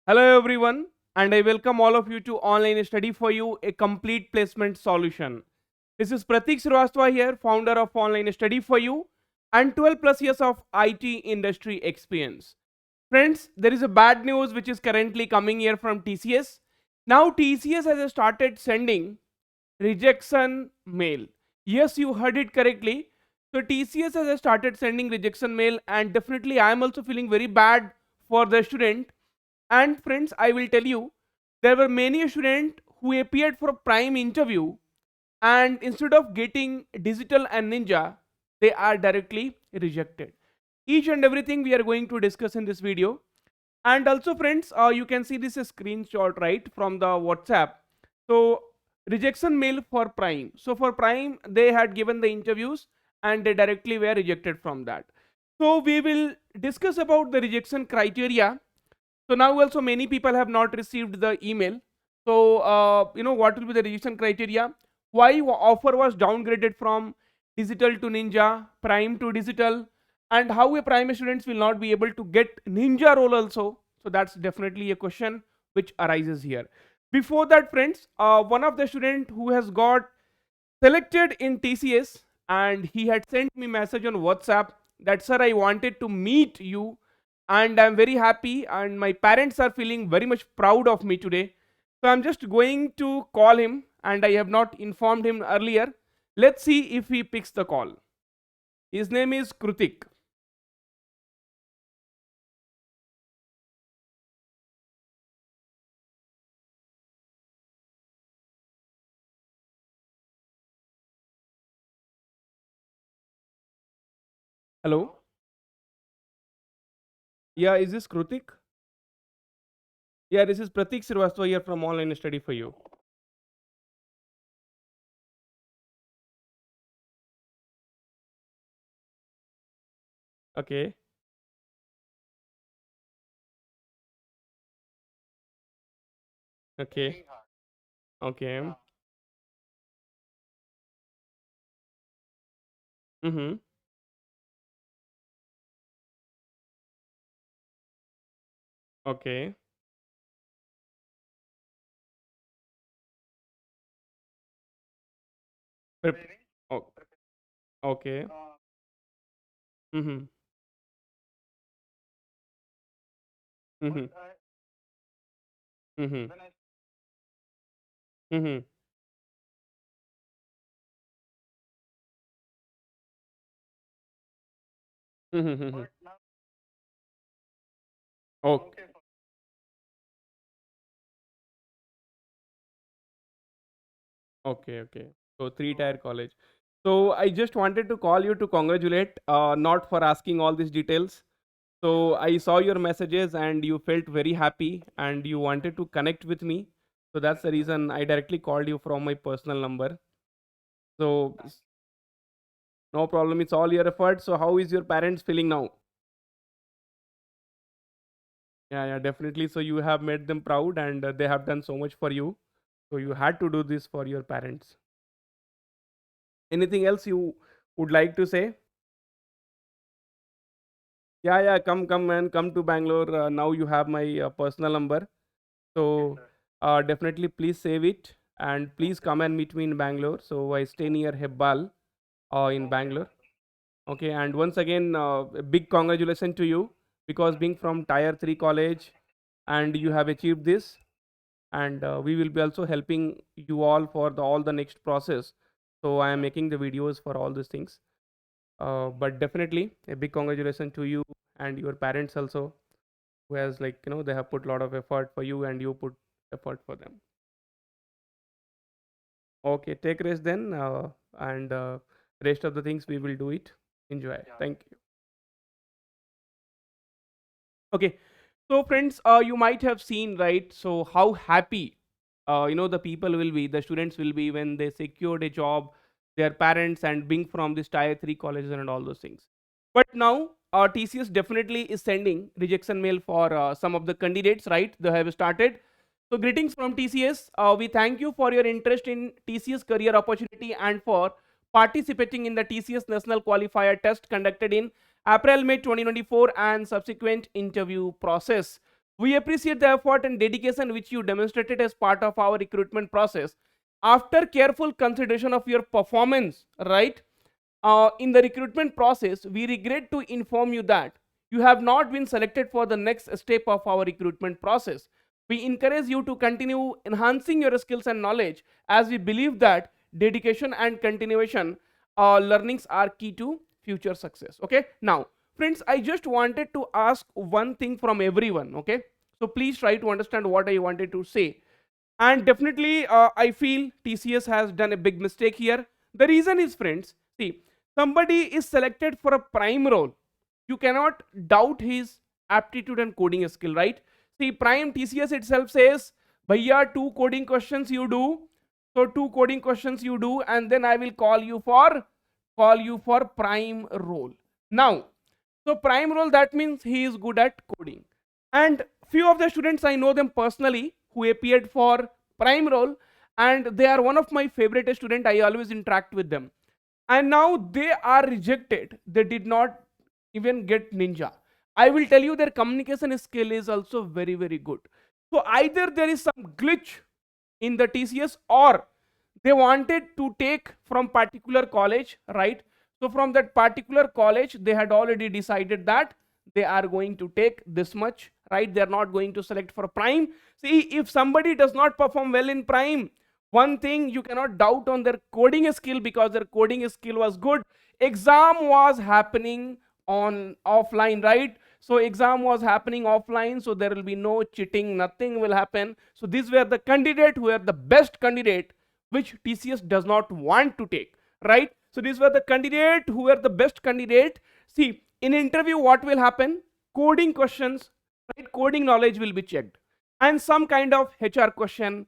Hello everyone, and I welcome all of you to Online Study for You, a complete placement solution. This is Pratik Srivastava here, founder of Online Study for You, and 12 plus years of IT industry experience. Friends, there is a bad news which is currently coming here from TCS. Now TCS has started sending rejection mail. Yes, you heard it correctly. So TCS has started sending rejection mail, and definitely I am also feeling very bad for the student. And friends, I will tell you, there were many students who appeared for a prime interview, and instead of getting digital and ninja, they are directly rejected. Each and everything we are going to discuss in this video. And also friends, you can see this screenshot right from the WhatsApp. So rejection mail for prime. So for prime, they had given the interviews and they directly were rejected from that. So we will discuss about the rejection criteria. So now also many people have not received the email. So what will be the rejection criteria? Why offer was downgraded from digital to ninja, prime to digital, and how a prime students will not be able to get ninja role also. So that's definitely a question which arises here. Before that, friends, one of the student who has got selected in TCS, and he had sent me message on WhatsApp that sir, I wanted to meet you and I'm very happy and my parents are feeling very much proud of me today. So I'm just going to call him and I have not informed him earlier. Let's see if he picks the call. His name is Krutik. Hello. Yeah, is this Krutik? Yeah, this is Pratik Srivastava here from Online Study for You. Okay. Okay. Okay. Mm-hmm. Okay. Prep- oh, okay. Mm-hmm. Mm-hmm. Mm-hmm. Mm-hmm. Mm-hmm. Okay. Okay, okay. So three-tier college. So I just wanted to call you to congratulate, not for asking all these details. So I saw your messages and you felt very happy and you wanted to connect with me. So that's the reason I directly called you from my personal number. So no problem. It's all your effort. So how is your parents feeling now? Yeah, yeah, definitely. So you have made them proud and they have done so much for you. So you had to do this for your parents. Anything else you would like to say? Yeah, yeah, come man, come to Bangalore. Now you have my personal number. So definitely please save it and please come and meet me in Bangalore. So I stay near Hebbal in Bangalore. Okay, and once again, a big congratulations to you because being from Tier 3 college and you have achieved this. And we will be also helping you all for all the next process. So I am making the videos for all these things. But definitely a big congratulations to you and your parents also, who has they have put a lot of effort for you and you put effort for them. Okay, take rest then, and rest of the things we will do it. Enjoy. Yeah. Thank you. Okay, so friends, you might have seen, right? So how happy, the people will be, the students will be when they secured a job, their parents, and being from this tier 3 colleges and all those things. But now, TCS definitely is sending rejection mail for some of the candidates, right? They have started. So greetings from TCS. We thank you for your interest in TCS career opportunity and for participating in the TCS National Qualifier test conducted in April May 2024 and subsequent interview process. We appreciate the effort and dedication which you demonstrated as part of our recruitment process. After careful consideration of your performance, right, in the recruitment process, we regret to inform you that you have not been selected for the next step of our recruitment process. We encourage you to continue enhancing your skills and knowledge, as we believe that dedication and continuation learnings are key to future success. Okay, now friends, I just wanted to ask one thing from everyone. Okay, so please try to understand what I wanted to say. And definitely I feel TCS has done a big mistake here. The reason is, friends, see, somebody is selected for a prime role, you cannot doubt his aptitude and coding skill, right? See, prime, TCS itself says, bhaiya, two coding questions you do. So two coding questions you do, and then I will call you for prime role. Now, so prime role, that means he is good at coding. And few of the students, I know them personally, who appeared for prime role, and they are one of my favorite student. I always interact with them. And now they are rejected. They did not even get ninja. I will tell you, their communication skill is also very, very good. So either there is some glitch in the TCS, or they wanted to take from particular college, right? So from that particular college, they had already decided that they are going to take this much, right? They are not going to select for prime. See, if somebody does not perform well in prime, one thing you cannot doubt on their coding skill, because their coding skill was good. Exam was happening on offline, right? So exam was happening offline, so there will be no cheating, nothing will happen. So these were the candidate who were the best candidate, which TCS does not want to take, right? So these were the candidate who were the best candidate. See, in interview, what will happen? Coding questions, right? Coding knowledge will be checked, and some kind of HR question.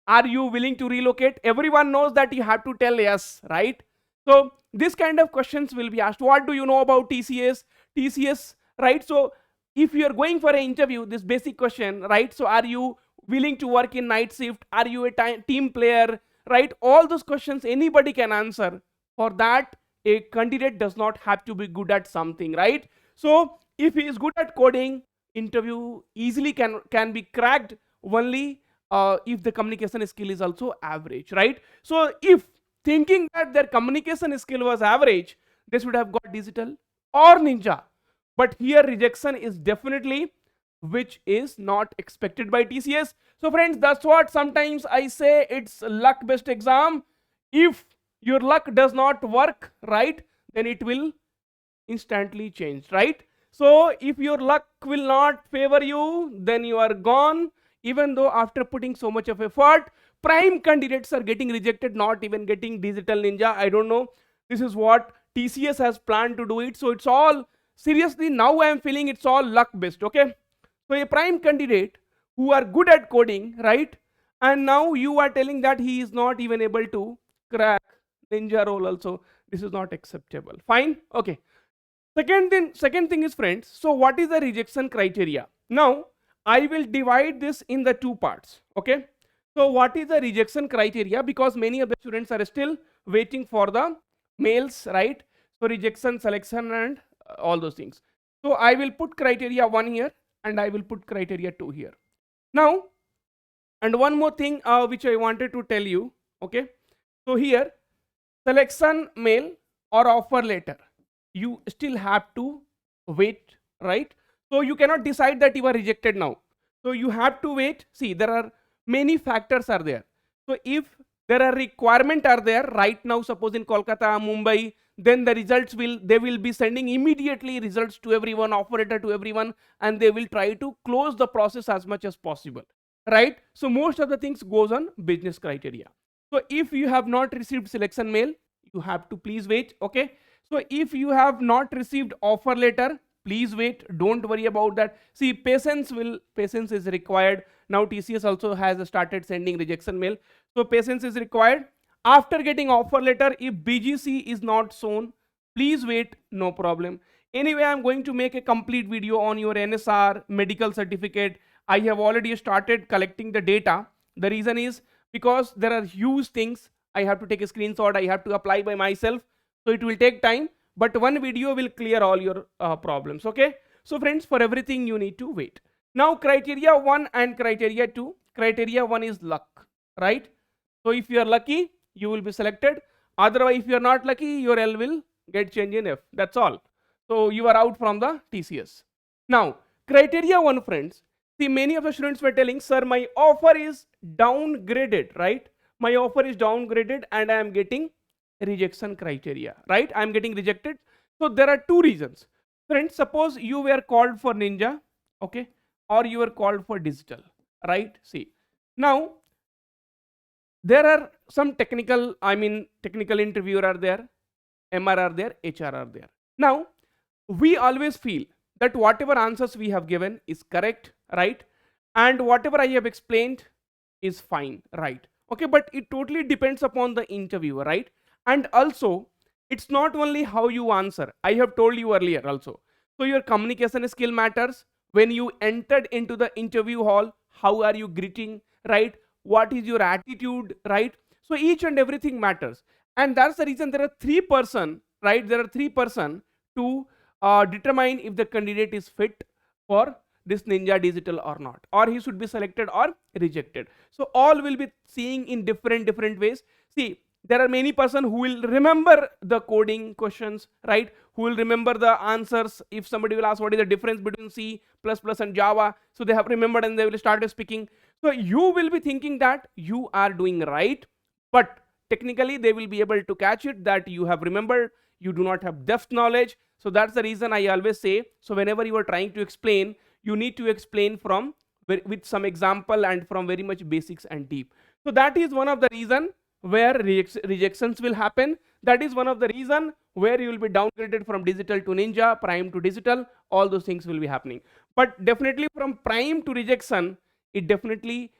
Are you willing to relocate? Everyone knows that you have to tell yes, right? So this kind of questions will be asked. What do you know about TCS, right? So if you are going for an interview, this basic question, right? So are you willing to work in night shift? Are you a team player, right? All those questions anybody can answer. For that, a candidate does not have to be good at something, right? So if he is good at coding, interview easily can be cracked, only if the communication skill is also average, right? So if thinking that their communication skill was average, they should have got digital or ninja. But here rejection is definitely, which is not expected by TCS. So friends, that's what sometimes I say, it's luck based exam. If your luck does not work, right, then it will instantly change, right? So if your luck will not favor you, then you are gone. Even though after putting so much of effort, prime candidates are getting rejected, not even getting digital ninja. I don't know, this is what TCS has planned to do it. So it's all, seriously, now I am feeling it's all luck based. Okay, so a prime candidate who are good at coding, right, and now you are telling that he is not even able to crack ninja role also. This is not acceptable. Fine. Okay, second thing is, friends, so what is the rejection criteria? Now I will divide this in the two parts. Okay, so what is the rejection criteria? Because many of the students are still waiting for the mails, right? So rejection, selection, and all those things. So I will put criteria 1 here, and I will put criteria 2 here. Now, and one more thing which I wanted to tell you. Okay, so here, selection mail or offer letter, you still have to wait, right? So you cannot decide that you are rejected now. So you have to wait. See, there are many factors are there. So if there are requirement are there right now, suppose in Kolkata, Mumbai, then the results they will be sending immediately results to everyone, offer letter to everyone, and they will try to close the process as much as possible, right? So most of the things goes on business criteria. So if you have not received selection mail, you have to please wait. Okay, so if you have not received offer letter, please wait, don't worry about that. See, patience is required. Now TCS also has started sending rejection mail, so patience is required. After getting offer letter, if BGC is not shown, please wait, no problem. Anyway, I'm going to make a complete video on your NSR, medical certificate. I have already started collecting the data. The reason is because there are huge things. I have to take a screenshot, I have to apply by myself, so it will take time, but one video will clear all your problems. Okay, so friends, for everything you need to wait. Now criteria 1 and criteria 2. Criteria 1 is luck, right? So if you are lucky, you will be selected. Otherwise, if you are not lucky, your L will get changed in F. That's all. So you are out from the TCS. Now, criteria 1, friends. See, many of the students were telling, sir, my offer is downgraded, right? My offer is downgraded and I am getting rejection criteria, right? I am getting rejected. So there are two reasons. Friends, suppose you were called for Ninja, okay, or you were called for digital, right? See, now there are some technical interviewer are there, MR are there, HR are there. Now, we always feel that whatever answers we have given is correct, right? And whatever I have explained is fine, right? Okay, but it totally depends upon the interviewer, right? And also, it's not only how you answer. I have told you earlier also. So your communication skill matters. When you entered into the interview hall, how are you greeting, right? What is your attitude, right? So each and everything matters. And that's the reason there are three-person, right? There are three-person to determine if the candidate is fit for this Ninja Digital or not, or he should be selected or rejected. So all will be seeing in different ways. See, there are many person who will remember the coding questions, right? Who will remember the answers. If somebody will ask what is the difference between C++ and Java, so they have remembered and they will start speaking. So you will be thinking that you are doing right, but technically they will be able to catch it that you have remembered, you do not have depth knowledge. So that's the reason I always say, so whenever you are trying to explain, you need to explain from with some example and from very much basics and deep. So that is one of the reason where rejections will happen. That is one of the reason where you will be downgraded from digital to Ninja, prime to digital. All those things will be happening. But definitely from prime to rejection, it definitely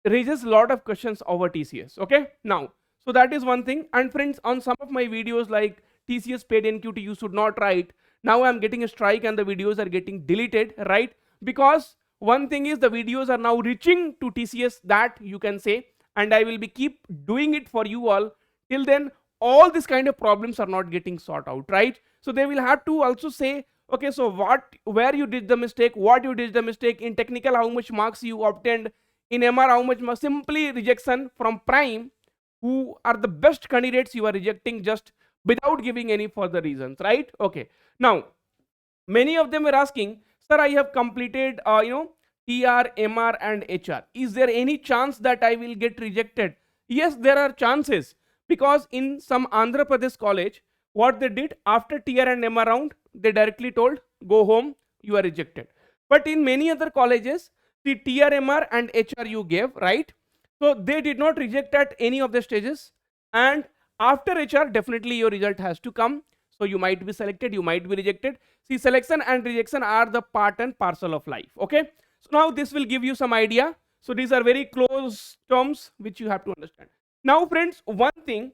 raises a lot of questions over TCS. Okay, now, so that is one thing. And friends, on some of my videos like TCS paid NQT, you should not write. Now I'm getting a strike and the videos are getting deleted, right? Because one thing is the videos are now reaching to TCS, that you can say, and I will be keep doing it for you all. Till then, all this kind of problems are not getting sorted out, right? So they will have to also say, okay, so where you did the mistake, what you did the mistake, in technical how much marks you obtained, in MR how much marks. Simply rejection from prime, who are the best candidates you are rejecting just without giving any further reasons, right? Okay, now many of them were asking, sir, I have completed TR, MR and HR, is there any chance that I will get rejected? Yes, there are chances, because in some Andhra Pradesh college, what they did after TR and MR round, they directly told, go home, you are rejected. But in many other colleges, the TR, MR and HR you gave, right? So they did not reject at any of the stages, and after HR definitely your result has to come. So you might be selected, you might be rejected. See, selection and rejection are the part and parcel of life. Okay, so now this will give you some idea. So these are very close terms which you have to understand. Now friends, one thing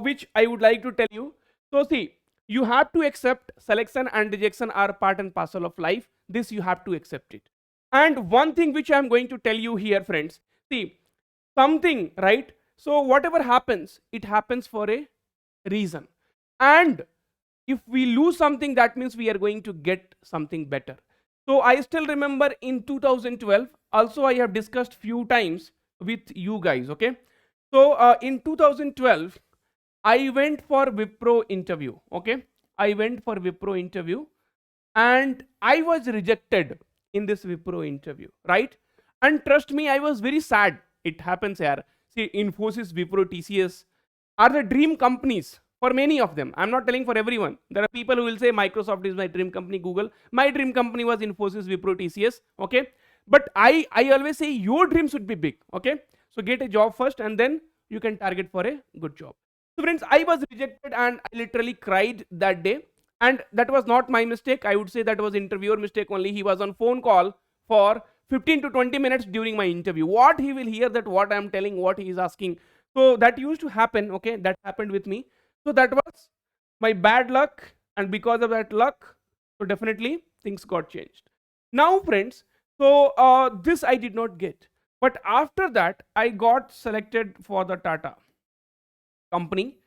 which I would like to tell you. So see, you have to accept selection and rejection are part and parcel of life. This you have to accept it. And one thing which I am going to tell you here, friends, see, something, right? So whatever happens, it happens for a reason. And if we lose something, that means we are going to get something better. So I still remember in 2012, also I have discussed few times with you guys. Okay, so in 2012 I went for Wipro interview. Okay, I went for Wipro interview and I was rejected in this Wipro interview, right? And trust me, I was very sad. It happens here. See, Infosys, Wipro, TCS are the dream companies for many of them. I'm not telling for everyone. There are people who will say Microsoft is my dream company, Google. My dream company was Infosys, Wipro, TCS. Okay, but I always say your dream should be big. Okay, so get a job first and then you can target for a good job. So friends, I was rejected and I literally cried that day. And that was not my mistake. I would say that was interviewer mistake only. He was on phone call for 15 to 20 minutes during my interview. What he will hear that what I'm telling, what he is asking. So that used to happen. Okay, that happened with me. So that was my bad luck, and because of that luck, so definitely things got changed. Now friends, so this I did not get, but after that I got selected for the Tata company.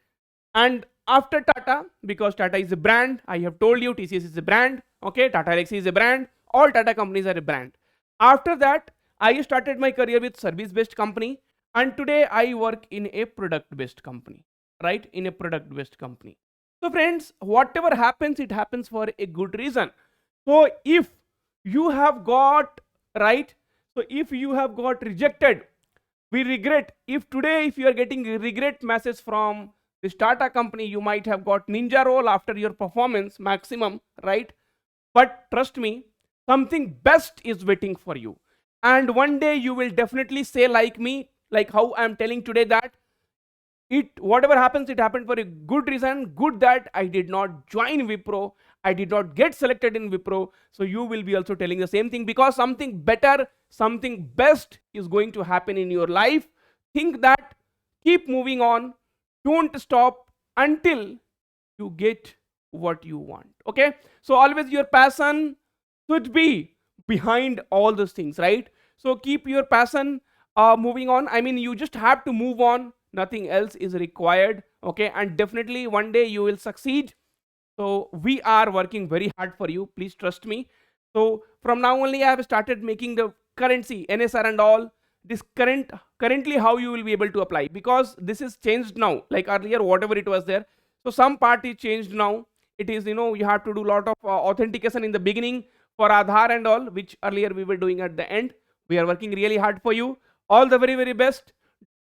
And after Tata, because Tata is a brand, I have told you TCS is a brand. Okay, Tata Elxsi is a brand. All Tata companies are a brand. After that, I started my career with service based company, and today I work in a product based company, right? In a product based company. So friends, whatever happens, it happens for a good reason. So if you have got, right, so if you have got rejected, we regret. If today, if you are getting a regret message from this Tata company, you might have got ninja role after your performance maximum, right? But trust me, something best is waiting for you. And one day you will definitely say, like me, like how I'm telling today, that it, whatever happens, it happened for a good reason. Good that I did not join Wipro, I did not get selected in Wipro. So you will be also telling the same thing, because something better, something best is going to happen in your life. Think that, keep moving on, don't stop until you get what you want. Okay, so always your passion should be behind all those things, right? So keep your passion moving on. I mean, you just have to move on, nothing else is required. Okay, and definitely one day you will succeed. So we are working very hard for you, please trust me. So from now only I have started making the currency NSR and all this currently how you will be able to apply, because this is changed now. Like earlier whatever it was there, so some part is changed now. It is, you have to do a lot of authentication in the beginning for Aadhaar and all, which earlier we were doing at the end. We are working really hard for you. All the very, very best.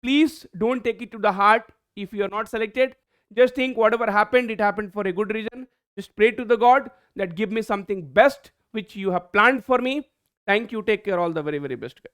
Please don't take it to the heart if you are not selected. Just think, whatever happened, it happened for a good reason. Just pray to the God that give me something best which you have planned for me. Thank you. Take care. All the very, very best, guys.